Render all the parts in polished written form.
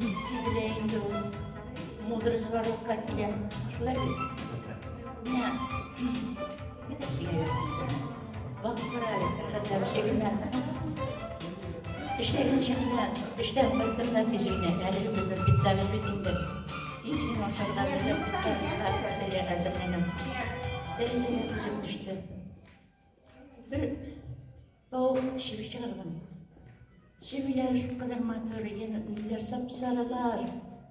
Sizleyin de mudrısı var o katile. Şulay ne? Ne de şey yapıyorsun? Vakit buraya kadar bir şey bilmem. İşlerin içinde, işten baktım neticeyine. Yani bizim pizza ve bütünde. Hiç mi aşağıda hazırlayıp pizza ve kahveleri hazırlayalım. Denizine kızım düştü. Bir o şivi çağırdım. Şiviler şu kadar matörü yeniler sapsarılar.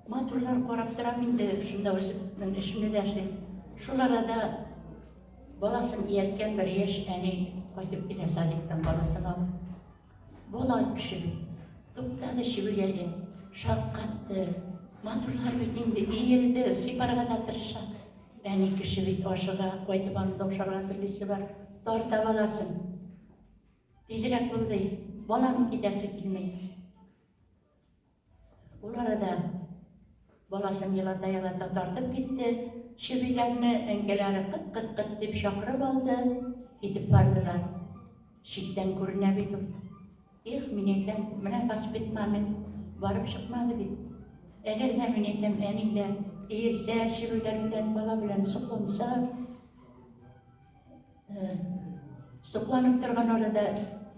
Matörler koraptıram indi. Şunda özümün işimde dersin. Şulara da bolasın yerken bir yaş yani koyduk bile sadıktan bolasını alıp. Bola şivi. Toptadı şivileri. Şapkattı. Matörler bütündü. İyildi. Siparga da tırışa. Ben iki şivit aşağı koydu bana dokşar hazırlısı var. Torta bolasın. Dizilek buldu. Bolam gidersi bilmeyi. Ulara da bolasın yalata tartıp gitti. Şivilerini engeleri kıt kıt kıt deyip şakırıp aldı. Gidip vardılar. Şitten görünebildim. Men etem, mene bas bitmemin, varıp çıkmadı bit. Eğer de men etem eninde eğilse, şiviler bilen, bola bilen sıklansa, sıklanıp durgan orada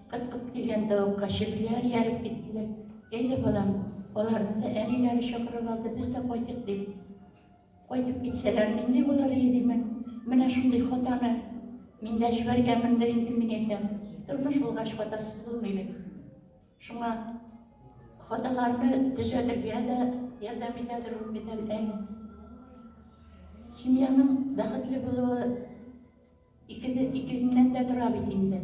kıt kıt gelen tavukka şiviler yarıp gittiler. Endi bolam, olardı da enileri şakırıp aldı, biz de koyduk deyip. Koyduk gitseler, mende bunları yedim. Mene şunday xotanı, mende jüvergenmindir indi men etem. Durmuş bulgaç xotasız bulmayın. Şuna xotalarını düzeltir ya da yardım ededir ol medel en. Simyanın baxıtlı buluğu ikilinden de dura bitindi.